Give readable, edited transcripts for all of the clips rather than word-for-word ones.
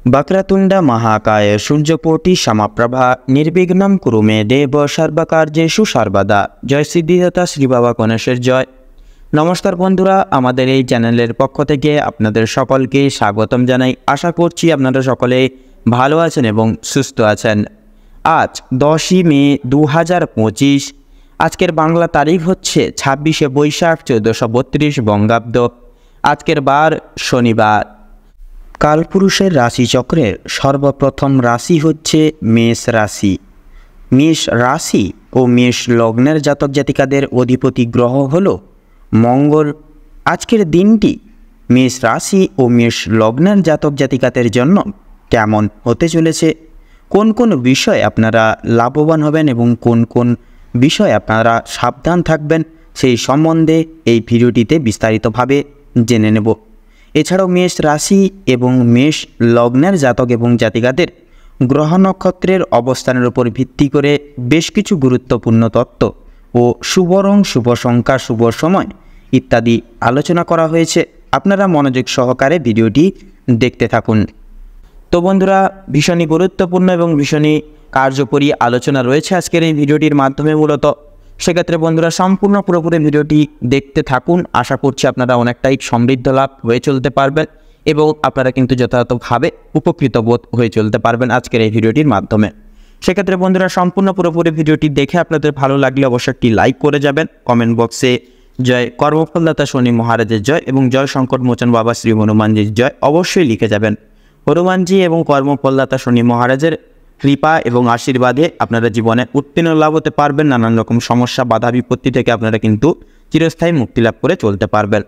वक्रतुण्ड महाकाय सूर्यकोटि समप्रभा निर्विघ्नं कुरु मे देव सर्वकार्येषु सर्वदा। जय सिद्धिदाता श्री बाबा गणेशेर जय। नमस्कार बंधुरा, आमादेर এই চ্যানেলের পক্ষ থেকে আপনাদের সকলকে স্বাগতম জানাই। আশা করছি আপনারা সকলে ভালো আছেন এবং সুস্থ আছেন। আজ 10ই মে 2025, আজকের বাংলা তারিখ হচ্ছে 26শে বৈশাখ 1432 বঙ্গাব্দ। আজকের বার শনিবার। কালপুরুষের রাশিচক্রের সর্বপ্রথম রাশি হচ্ছে মেষ রাশি। মেষ রাশি ও মেষ লগ্নের জাতক জাতিকাদের অধিপতি গ্রহ হল মঙ্গল। আজকের দিনটি মেষ রাশি ও মেষ লগ্নের জাতক জাতিকাদের জন্য কেমন হতে চলেছে, কোন কোন বিষয়ে আপনারা লাভবান হবেন এবং কোন কোন বিষয়ে আপনারা সাবধান থাকবেন, সেই সম্বন্ধে এই ভিডিওটিতে বিস্তারিতভাবে জেনে নেব। এছাড়াও মেষ রাশি এবং মেষ লগ্নের জাতক এবং জাতিকাদের গ্রহ নক্ষত্রের অবস্থানের উপর ভিত্তি করে বেশ কিছু গুরুত্বপূর্ণ তত্ত্ব ও শুভ রং, শুভ সংখ্যা, শুভ সময় ইত্যাদি আলোচনা করা হয়েছে। আপনারা মনোযোগ সহকারে ভিডিওটি দেখতে থাকুন। তো বন্ধুরা, ভীষণই গুরুত্বপূর্ণ এবং ভীষণই কার্যকরী আলোচনা রয়েছে আজকের এই ভিডিওটির মাধ্যমে মূলত। সেক্ষেত্রে বন্ধুরা সম্পূর্ণ পুরোপুরি ভিডিওটি দেখতে থাকুন। আশা করছি আপনারা অনেকটাই সমৃদ্ধ লাভ হয়ে চলতে পারবেন এবং আপনারা কিন্তু যথাযথভাবে উপকৃত বোধ হয়ে চলতে পারবেন আজকের এই ভিডিওটির মাধ্যমে। সেক্ষেত্রে বন্ধুরা সম্পূর্ণ পুরোপুরি ভিডিওটি দেখে আপনাদের ভালো লাগলে অবশ্যই একটি লাইক করে যাবেন। কমেন্ট বক্সে জয় কর্মফলদাতা শনি মহারাজের জয় এবং জয় সংকট মোচন বাবা শ্রী হনুমানজির জয় অবশ্যই লিখে যাবেন। হনুমানজি এবং কর্মফলদাতা শনি মহারাজের কৃপা এবং আশীর্বাদে আপনারা জীবনে উত্তীর্ণ লাভ হতে পারবেন। নানান রকম সমস্যা, বাধা বিপত্তি থেকে আপনারা কিন্তু চিরস্থায়ী মুক্তি লাভ করে চলতে পারবেন।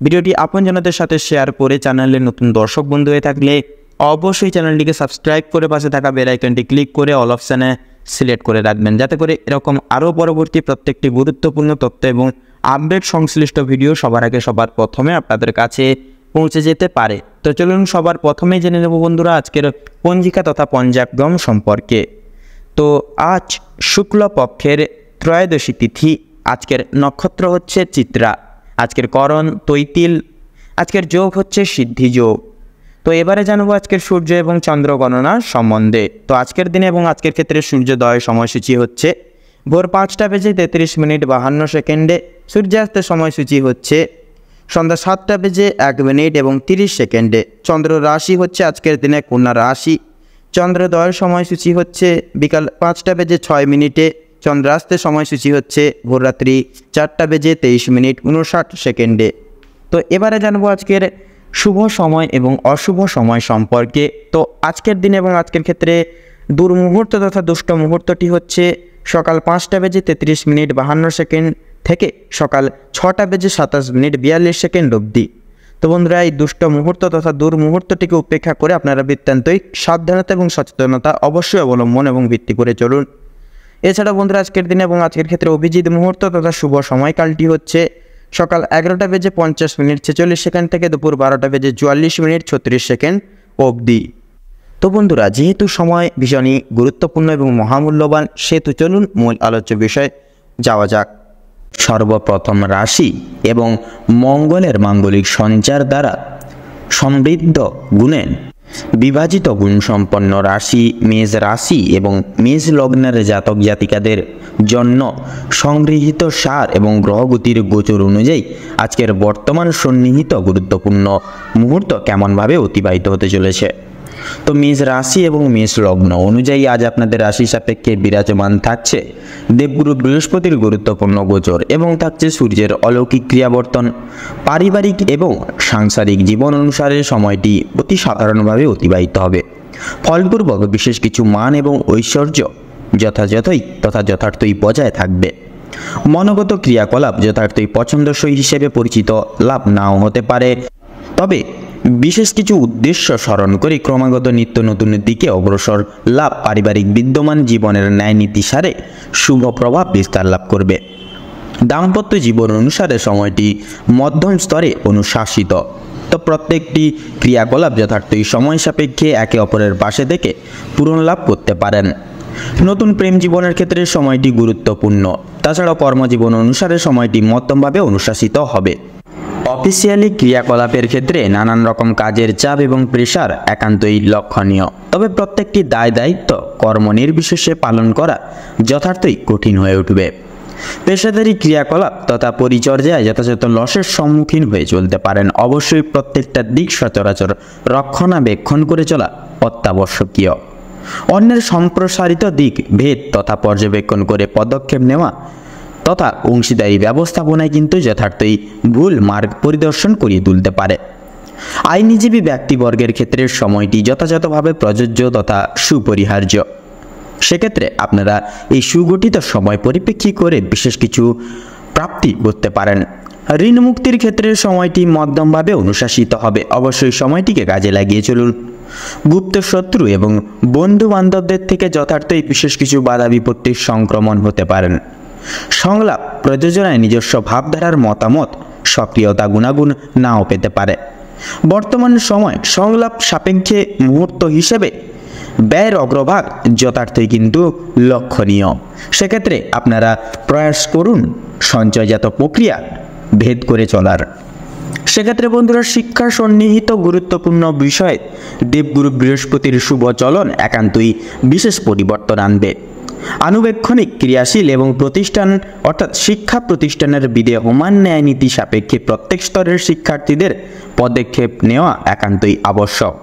ভিডিওটি আপনজনদের সাথে শেয়ার করে চ্যানেলের নতুন দর্শক বন্ধু হয়ে থাকলে অবশ্যই চ্যানেলটিকে সাবস্ক্রাইব করে পাশে থাকা বেল আইকনটি ক্লিক করে অল অপশানে সিলেক্ট করে রাখবেন, যাতে করে এরকম আরও পরবর্তী প্রত্যেকটি গুরুত্বপূর্ণ তথ্য এবং আপডেট সংশ্লিষ্ট ভিডিও সবার আগে সবার প্রথমে আপনাদের কাছে পৌঁছে যেতে পারে। তো চলুন সবার প্রথমে জেনে নেব বন্ধুরা আজকের পঞ্জিকা তথা পঞ্চাঙ্গম সম্পর্কে। তো আজ শুক্লপক্ষের ত্রয়োদশী তিথি, আজকের নক্ষত্র হচ্ছে চিত্রা, আজকের করণ তৈতিল, আজকের যোগ হচ্ছে সিদ্ধি যোগ। তো এবারে জানবো আজকের সূর্য এবং চন্দ্র গণনা সম্বন্ধে। তো আজকের দিনে এবং আজকের ক্ষেত্রে সূর্যোদয় সময়সূচি হচ্ছে ভোর 5:33:52, সূর্যাস্তের সময়সূচি হচ্ছে সন্ধ্যা 7:01:30। চন্দ্র রাশি হচ্ছে আজকের দিনে কন্যা রাশি। চন্দ্রোদয়ের সময়সূচি হচ্ছে বিকাল 5:06, চন্দ্রাস্তের সময়সূচি হচ্ছে ভোররাত্রি 4:23:59। তো এবারে জানবো আজকের শুভ সময় এবং অশুভ সময় সম্পর্কে। তো আজকের দিনে এবং আজকের ক্ষেত্রে দুর্মুহূর্ত তথা দুষ্ট মুহূর্তটি হচ্ছে সকাল 5:33:52 থেকে সকাল 6:27:42 অবধি। তো বন্ধুরা, এই দুষ্ট মুহূর্ত তথা দুর্মুহূর্তটিকে উপেক্ষা করে আপনারা বৃত্তান্তই সাবধানতা এবং সচেতনতা অবশ্যই অবলম্বন এবং ভিত্তি করে চলুন। এছাড়া বন্ধুরা আজকের দিনে এবং আজকের ক্ষেত্রে অভিজিৎ মুহূর্ত তথা শুভ সময়কালটি হচ্ছে সকাল 11:50:46 থেকে দুপুর 12:44:36 অবধি। তো বন্ধুরা, যেহেতু সময় ভীষণই গুরুত্বপূর্ণ এবং মহামূল্যবান, সেহেতু চলুন মূল আলোচ্য বিষয়ে যাওয়া যাক। সর্বপ্রথম রাশি এবং মঙ্গলের মাঙ্গলিক সঞ্চার দ্বারা সমৃদ্ধ গুণে বিভাজিত গুণসম্পন্ন রাশি মেষ রাশি এবং মেষ লগ্নের জাতক জাতিকাদের জন্য সংগৃহীত সার এবং গ্রহগতির গোচর অনুযায়ী আজকের বর্তমান সন্নিহিত গুরুত্বপূর্ণ মুহূর্ত কেমনভাবে অতিবাহিত হতে চলেছে। তো মেষ রাশি এবং মেষ লগ্ন অনুযায়ী আজ আপনাদের রাশি সাপেক্ষে বিরাজমান থাকছে দেবগুরু বৃহস্পতির গুরুত্বপূর্ণ গোচর এবং থাকছে সূর্যের অলৌকিক ক্রিয়াবর্তন। পারিবারিক এবং সাংসারিক জীবন অনুসারে সময়টি অতি সাধারণভাবে অতিবাহিত হবে। ফলপূর্বক বিশেষ কিছু মান এবং ঐশ্বর্য যথার্থই বজায় থাকবে। মনোগত ক্রিয়াকলাপ যথার্থই পছন্দসই হিসেবে পরিচিত লাভ নাও হতে পারে, তবে বিশেষ কিছু উদ্দেশ্য স্মরণ করে ক্রমাগত নিত্য নতুন দিকে অগ্রসর লাভ পারিবারিক বিদ্যমান জীবনের ন্যায় নীতি সারে শুভ প্রভাব বিস্তার লাভ করবে। দাম্পত্য জীবন অনুসারে সময়টি মধ্যম স্তরে অনুশাসিত। তো প্রত্যেকটি ক্রিয়াকলাপ যথার্থই সময় সাপেক্ষে একে অপরের পাশে থেকে পূরণ লাভ করতে পারেন। নতুন প্রেম জীবনের ক্ষেত্রে সময়টি গুরুত্বপূর্ণ। তাছাড়াও কর্মজীবন অনুসারে সময়টি মধ্যমভাবে অনুশাসিত হবে। অফিসিয়ালি ক্রিয়াকলাপের ক্ষেত্রে নানান রকম কাজের চাপ এবং প্রেশার একান্তই লক্ষণীয়, তবে প্রত্যেকটি দায় দায়িত্ব কর্ম নির্বিশেষে পালন করা যথার্থই কঠিন হয়ে উঠবে। পেশাদারী ক্রিয়াকলাপ তথা পরিচর্যায় যথাযথ লসের সম্মুখীন হয়ে চলতে পারেন। অবশ্যই প্রত্যেকটা দিক সচরাচর রক্ষণাবেক্ষণ করে চলা অত্যাবশ্যকীয়। অন্যের সম্প্রসারিত দিক ভেদ তথা পর্যবেক্ষণ করে পদক্ষেপ নেওয়া তথা অংশীদারি ব্যবস্থাপনায় কিন্তু যথার্থই ভুল মার্গ পরিদর্শন করিয়ে তুলতে পারে। আইনজীবী ব্যক্তিবর্গের ক্ষেত্রে সময়টি যথাযথভাবে প্রযোজ্য তথা সুপরিহার্য। সেক্ষেত্রে আপনারা এই সুগঠিত সময় পরিপ্রেক্ষী করে বিশেষ কিছু প্রাপ্তি করতে পারেন। ঋণ মুক্তির ক্ষেত্রে সময়টি মধ্যমভাবে অনুশাসিত হবে। অবশ্যই সময়টিকে কাজে লাগিয়ে চলুন। গুপ্ত শত্রু এবং বন্ধু বান্ধবদের থেকে যথার্থই বিশেষ কিছু বাধা বিপত্তির সংক্রমণ হতে পারেন। সংলাপ প্রযোজনায় নিজস্ব ভাবধারার মতামত সক্রিয়তা গুণাগুণ নাও পেতে পারে। বর্তমান সময় সংলাপ সাপেক্ষে মুহূর্ত হিসেবে ব্যয়ের অগ্রভাগ যথার্থই কিন্তু লক্ষণীয়। সেক্ষেত্রে আপনারা প্রয়াস করুন সঞ্চয়জাত প্রক্রিয়া ভেদ করে চলার। সেক্ষেত্রে বন্ধুরা, শিক্ষা সন্নিহিত গুরুত্বপূর্ণ বিষয় দেবগুরু বৃহস্পতির শুভ চলন একান্তই বিশেষ পরিবর্তন আনবে। আনুবেক্ষণিক ক্রিয়াশীল এবং প্রতিষ্ঠান অর্থাৎ শিক্ষা প্রতিষ্ঠানের বিধেয়মান ন্যায় নীতি সাপেক্ষে প্রত্যেক স্তরের শিক্ষার্থীদের পদক্ষেপ নেওয়া একান্তই আবশ্যক।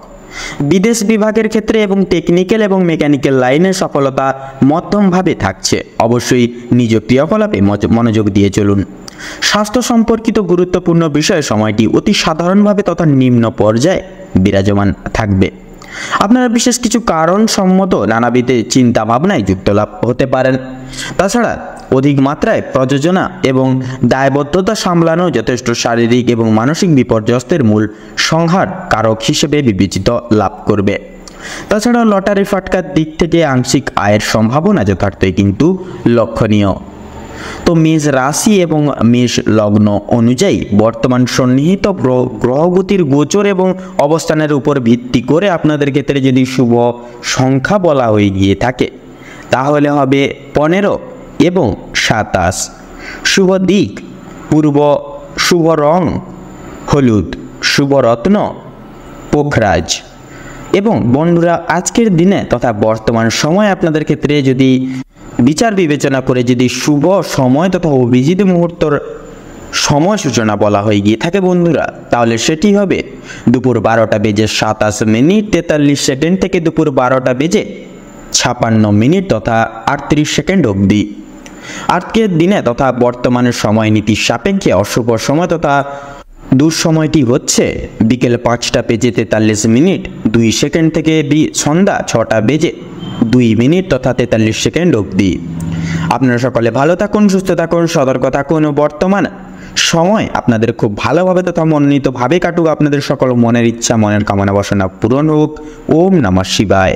বিদেশ বিভাগের ক্ষেত্রে এবং টেকনিক্যাল এবং মেকানিক্যাল লাইনে সফলতা মধ্যমভাবে থাকছে। অবশ্যই নিজ ক্রিয়াকলাপে মনোযোগ দিয়ে চলুন। স্বাস্থ্য সম্পর্কিত গুরুত্বপূর্ণ বিষয়ে সময়টি অতি সাধারণভাবে তথা নিম্ন পর্যায়ে বিরাজমান থাকবে। আপনারা বিশেষ কিছু কারণ সম্মত নানাবিধ চিন্তা ভাবনায় যুক্ত লাভ হতে পারেন। তাছাড়া অধিক মাত্রায় প্রযোজনা এবং দায়বদ্ধতা সামলানো যথেষ্ট শারীরিক এবং মানসিক বিপর্যস্তের মূল সংহার কারক হিসেবে বিবেচিত লাভ করবে। তাছাড়া লটারি ফাটকার দিক থেকে আংশিক আয়ের সম্ভাবনা যথার্থই কিন্তু লক্ষণীয়। তো মেষ রাশি এবং মেষ লগ্ন অনুযায়ী বর্তমান সন্নিহিত গ্রহগতির গোচর এবং অবস্থানের উপর ভিত্তি করে আপনাদের ক্ষেত্রে যদি শুভ সংখ্যা বলা হয়ে গিয়ে থাকে তাহলে হবে 15 এবং 27। শুভ দিক পূর্ব, শুভ রং হলুদ, শুভ রত্ন পোখরাজ। এবং বন্ধুরা, আজকের দিনে তথা বর্তমান সময় আপনাদের ক্ষেত্রে যদি বিচার বিবেচনা করে যদি শুভ সময় তথা অভিজিৎ মুহূর্তর সময় সূচনা বলা হয়ে গিয়ে থাকে বন্ধুরা, তাহলে সেটি হবে দুপুর 12টা বেজে 27 মিনিট 43 সেকেন্ড থেকে দুপুর 12টা বেজে 56 মিনিট তথা 38 সেকেন্ড অবধি। আজকের দিনে তথা বর্তমানের সময় নীতির সাপেক্ষে অশুভ সময় তথা দুঃসময়টি হচ্ছে বিকেল 5টা বেজে 43 মিনিট 2 সেকেন্ড থেকে সন্ধ্যা 6টা বেজে 2 মিনিট তথা 43 সেকেন্ড অবধি। আপনারা সকলে ভালো থাকুন, সুস্থ থাকুন, সতর্ক থাকুন। বর্তমান সময় আপনাদের খুব ভালোভাবে তথা মনোনীতভাবে কাটুক। আপনাদের সকল মনের ইচ্ছা মনের কামনা বাসনা পূরণ হোক। ওম নমঃ শিবায়।